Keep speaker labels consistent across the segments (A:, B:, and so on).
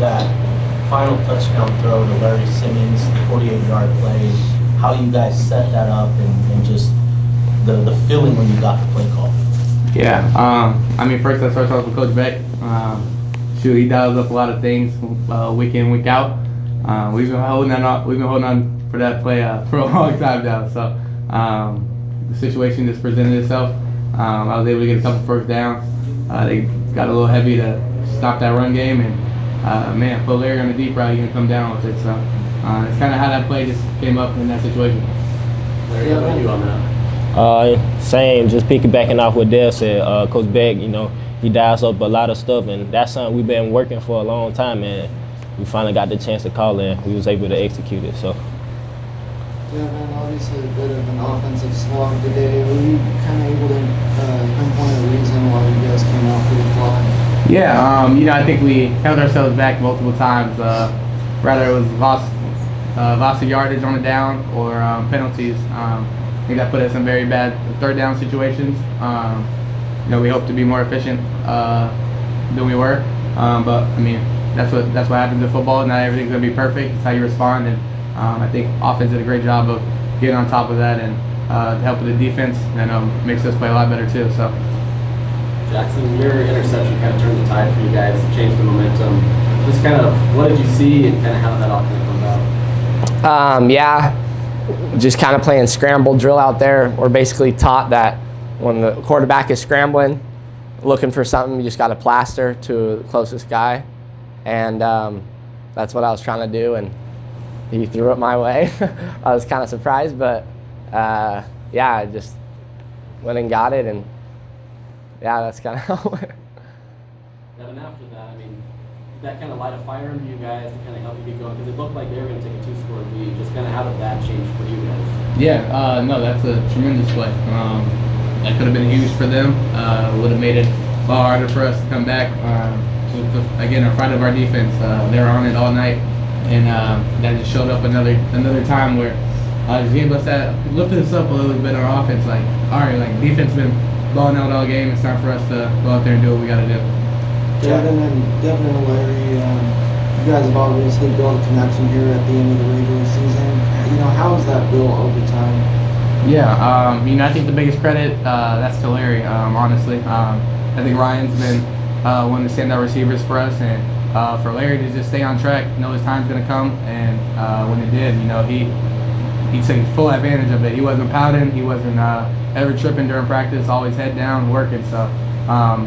A: that final touchdown throw to Larry Simmons, the 48-yard play, how you guys set that up and just the feeling when you got the play call.
B: Yeah, I mean, first I start off with Coach Beck. He dials up a lot of things week in, week out. We've been holding on for that play for a long time now. So the situation just presented itself. I was able to get a couple first downs. They got a little heavy to stop that run game, and put Larry on the deep route, he can come down with it. So it's kind of how that play just came up in that situation.
C: Larry, how about you on that?
D: Same, just piggybacking off what Dale said. Coach Beck, he dials up a lot of stuff, and that's something we've been working for a long time, and we finally got the chance to call in. We was able to execute it. So.
E: Yeah, man, obviously a bit of an offensive slog today. Were you kind of able to pinpoint a reason why you guys came out pretty flat?
B: Yeah, I think we held ourselves back multiple times. Rather it was loss of yardage on the down or penalties. I think that put us in very bad third down situations. We hope to be more efficient than we were, but I mean that's what happens in football. Not everything's gonna be perfect. It's how you respond, and I think offense did a great job of getting on top of that and to help with the defense, and makes us play a lot better too. So,
C: Jackson, your interception kind of turned the tide for you guys, changed the momentum. Just kind of what did you see, and kind of how did that all kind of come about?
F: Just kind of playing scramble drill out there. We're basically taught that when the quarterback is scrambling, looking for something, you just got to plaster to the closest guy. And that's what I was trying to do, and he threw it my way. I was kind of surprised, but I just went and got it, and that's kind of how it went.
C: And after that, I mean, did that kind of light a fire under you guys to kind of help you get going? Because it looked like they were going to take a 2-score lead. Just kind of how did that change for you guys?
B: Yeah, no, that's a tremendous play. That could have been huge for them. Would have made it a lot harder for us to come back. Again, in front of our defense, they were on it all night, and that just showed up another time where just gave us that, lifted us up a little bit on our offense. Like, all right, like defense been balling out all game. It's time for us to go out there and do what we got to do.
E: Devin and Larry, you guys have obviously built a connection here at the end of the regular season. How is that built over time?
B: Yeah, I think the biggest credit that's to Larry. Honestly, I think Ryan's been one of the standout receivers for us, and for Larry to just stay on track, know his time's gonna come, and when it did, he took full advantage of it. He wasn't pouting, he wasn't ever tripping during practice, always head down working. So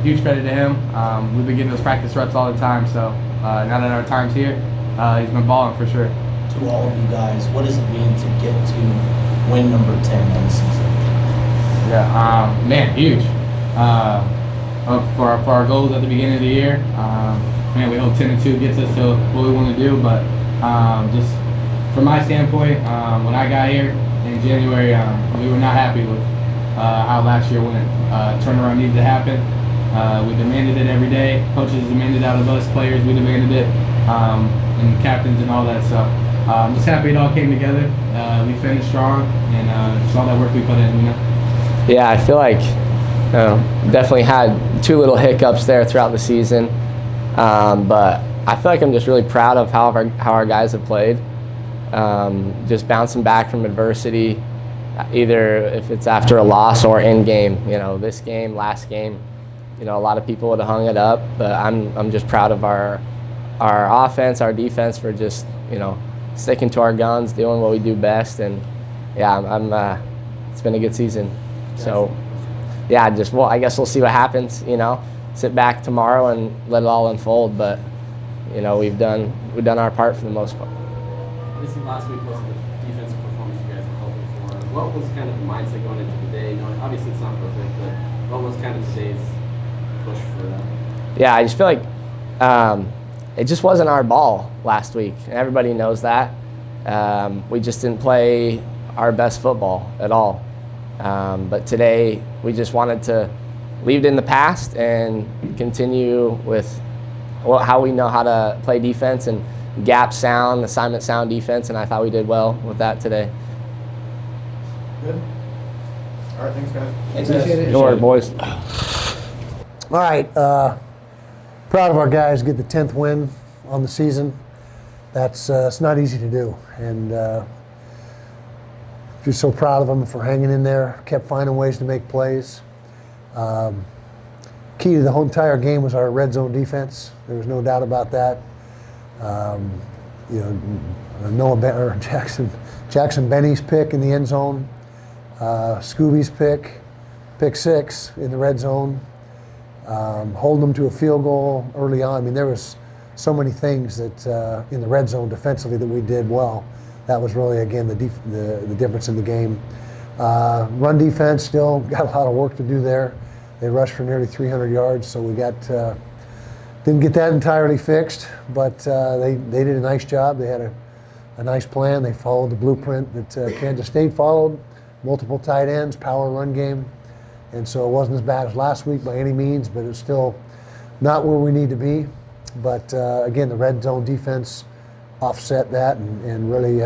B: huge credit to him. We've been getting those practice reps all the time. So now that our time's here, he's been balling for sure.
A: To all of you guys, what does it mean to get to win number 10 on the season?
B: Yeah, huge. For our goals at the beginning of the year, we hope 10-2 gets us to what we want to do. But just from my standpoint, when I got here in January, we were not happy with how last year went. Turnaround needed to happen. We demanded it every day. Coaches demanded it out of us, players, we demanded it, and captains and all that. So I'm just happy it all came together. We finished strong, and just all that work we put in,
F: Yeah, I feel like definitely had 2 little hiccups there throughout the season, but I feel like I'm just really proud of how our guys have played. Just bouncing back from adversity, either if it's after a loss or in game. This game, last game, a lot of people would have hung it up, but I'm just proud of our offense, our defense for just sticking to our guns, doing what we do best, and it's been a good season. So I guess we'll see what happens. Sit back tomorrow and let it all unfold, but we've done our part for the most part.
C: This last week was the defensive performance you guys were hoping for. What was kind of the mindset going into the day? Obviously it's not perfect, but what was kind of today's push for that?
F: Yeah, I just feel like it just wasn't our ball last week, and everybody knows that. We just didn't play our best football at all. But today we just wanted to leave it in the past and continue with how we know how to play defense and gap sound, assignment sound defense, and I thought we did well with that today.
G: Good. All right, thanks, guys.
A: Appreciate it.
F: Good work, boys.
H: All right, proud of our guys, get the 10th win on the season. That's it's not easy to do, and just so proud of them for hanging in there. Kept finding ways to make plays. Key to the whole entire game was our red zone defense. There was no doubt about that. You know, Jackson Benny's pick in the end zone, Scooby's pick six in the red zone, holding them to a field goal early on. I mean, there was so many things that in the red zone defensively that we did well. That was really, again, the difference in the game. Run defense still got a lot of work to do there. They rushed for nearly 300 yards, so we got didn't get that entirely fixed, but they did a nice job. They had a nice plan. They followed the blueprint that Kansas State followed, multiple tight ends, power run game, and so it wasn't as bad as last week by any means, but it's still not where we need to be. But again, the red zone defense offset that and really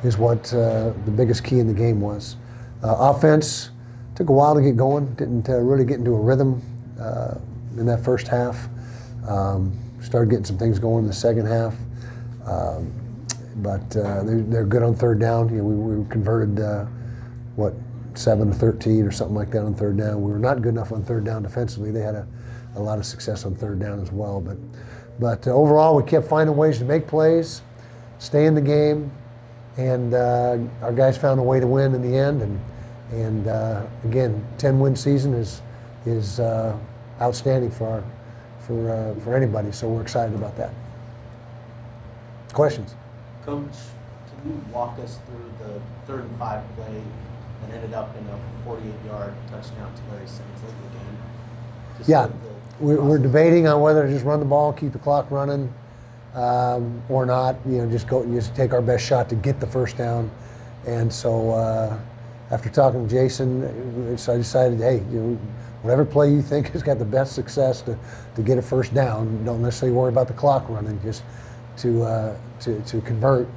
H: is what the biggest key in the game was. Offense took a while to get going, didn't really get into a rhythm in that first half. Started getting some things going in the second half. But they're good on third down. You know, we converted, 7 to 13 or something like that on third down. We were not good enough on third down defensively. They had a lot of success on third down as well. But overall, we kept finding ways to make plays, stay in the game, and our guys found a way to win in the end. And again, 10-win season is outstanding for anybody. So we're excited about that. Questions?
A: Coach, can you walk us through the 3rd and 5 play that ended up in a 48-yard touchdown to Larry Simmons late in the game? Just
H: Yeah,
A: the
H: we're
A: process.
H: debating on whether to just run the ball, keep the clock running, or not. You know, just take our best shot to get the first down. And so after talking to Jason, so I decided, hey, whatever play you think has got the best success to get a first down, don't necessarily worry about the clock running, just to convert.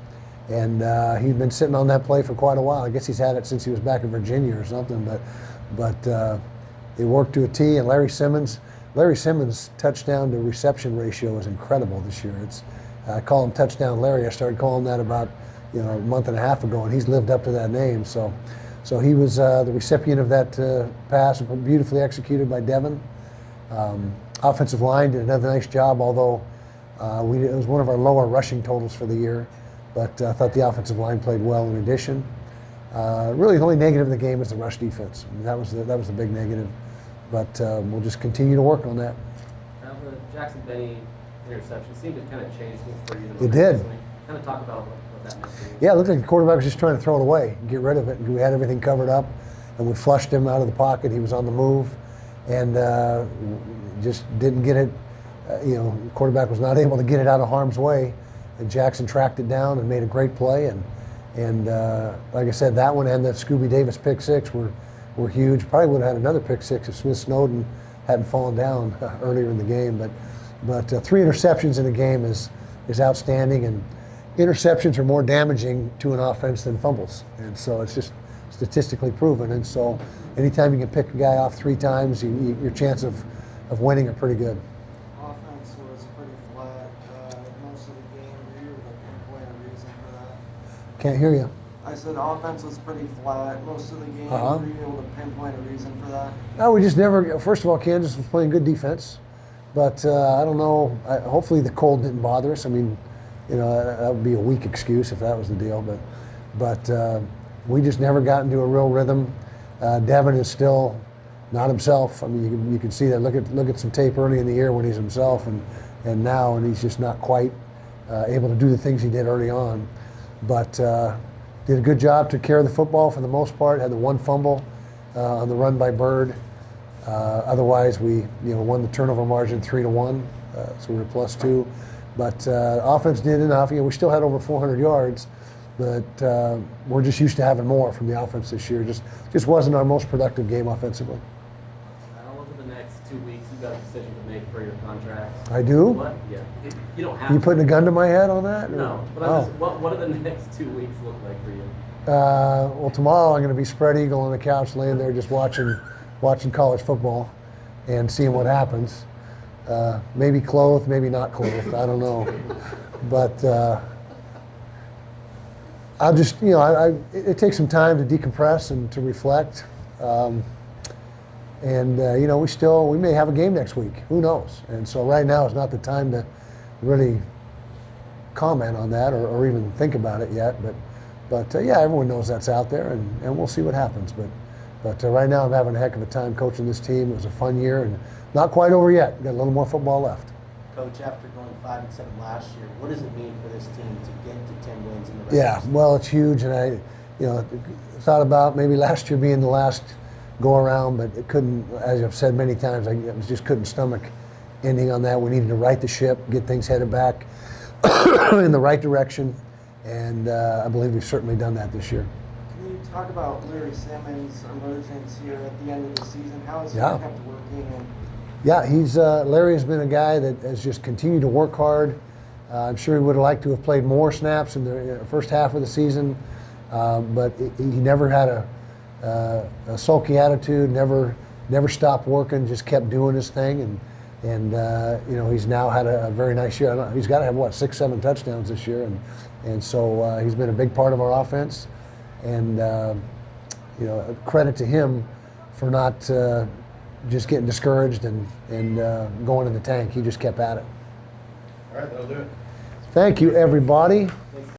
H: And he'd been sitting on that play for quite a while. I guess he's had it since he was back in Virginia or something. But it worked to a T. And Larry Simmons' touchdown to reception ratio is incredible this year. I call him Touchdown Larry. I started calling that about a month and a half ago, and he's lived up to that name. So he was the recipient of that pass, beautifully executed by Devin. Offensive line did another nice job, although it was one of our lower rushing totals for the year. But I thought the offensive line played well in addition. Really, the only negative in the game is the rush defense. I mean, that was the big negative. But we'll just continue to work on that.
C: Now, the Jackson Benny interception seemed to kind of change things for you.
H: It did.
C: Kind of talk about what that meant for you.
H: Yeah, it looked like the quarterback was just trying to throw it away, get rid of it. We had everything covered up, and we flushed him out of the pocket. He was on the move, and just didn't get it. The quarterback was not able to get it out of harm's way, and Jackson tracked it down and made a great play. And like I said, that one and the Scooby Davis pick six were huge. Probably would have had another pick six if Smith Snowden hadn't fallen down earlier in the game. But 3 interceptions in a game is outstanding, and interceptions are more damaging to an offense than fumbles. And so it's just statistically proven. And so anytime you can pick a guy off 3 times, your chance of winning are pretty good.
E: Offense was pretty flat most of the game. Were you able to pinpoint a reason for that?
H: Can't hear you.
E: I said offense was pretty flat most of the game.
H: Uh-huh.
E: Were you able to pinpoint a reason for that?
H: No, we just never. First of all, Kansas was playing good defense, but I don't know. Hopefully, the cold didn't bother us. I mean, that would be a weak excuse if that was the deal. But we just never got into a real rhythm. Devin is still not himself. I mean, you can see that. Look at some tape early in the year when he's himself, and now, and he's just not quite able to do the things he did early on. But did a good job, took care of the football for the most part, had the 1 fumble on the run by Bird. Otherwise, we won the turnover margin 3-1, so we were +2. But offense did enough. We still had over 400 yards, but we're just used to having more from the offense this year. Just wasn't our most productive game offensively.
C: Over the next 2 weeks, you've got a decision to make for your contract.
H: I do?
C: What? Yeah. You don't have
H: You
C: to.
H: putting a gun to my head on that? or-
C: No, but
H: Oh.
C: what do the next 2 weeks look like for you?
H: Well, tomorrow I'm going to be spread eagle on the couch, laying there just watching college football and seeing what happens. maybe clothed, maybe not clothed. I don't know, but I'll just, you know, it takes some time to decompress and to reflect. You know, we may have a game next week. Who knows? And so right now is not the time to really comment on that or even think about it yet. But yeah, everyone knows that's out there, and we'll see what happens. But right now I'm having a heck of a time coaching this team. It was a fun year and not quite over yet. Got a little more football left.
A: Coach, after going 5-7 last year, what does it mean for this team to get to 10 wins in the regular
H: Yeah,
A: season?
H: well, it's huge, and I, you know, thought about maybe last year being the last go around, but it couldn't. As I've said many times, I just couldn't stomach ending on that. We needed to right the ship, get things headed back in the right direction, and I believe we've certainly done that this year.
E: Can you talk about Larry Simmons' emergence here at the end of the season? How has he
H: Yeah.
E: kept working? And
H: Yeah, he's Larry has been a guy that has just continued to work hard. I'm sure he would have liked to have played more snaps in the first half of the season, but he never had a sulky attitude. Never stopped working. Just kept doing his thing, and you know, he's now had a very nice year. I don't know, he's got to have what 6-7 touchdowns this year, and so he's been a big part of our offense. And you know, credit to him for not just getting discouraged and going in the tank. He just kept at it.
G: All right, that'll do it.
H: Thank you, everybody.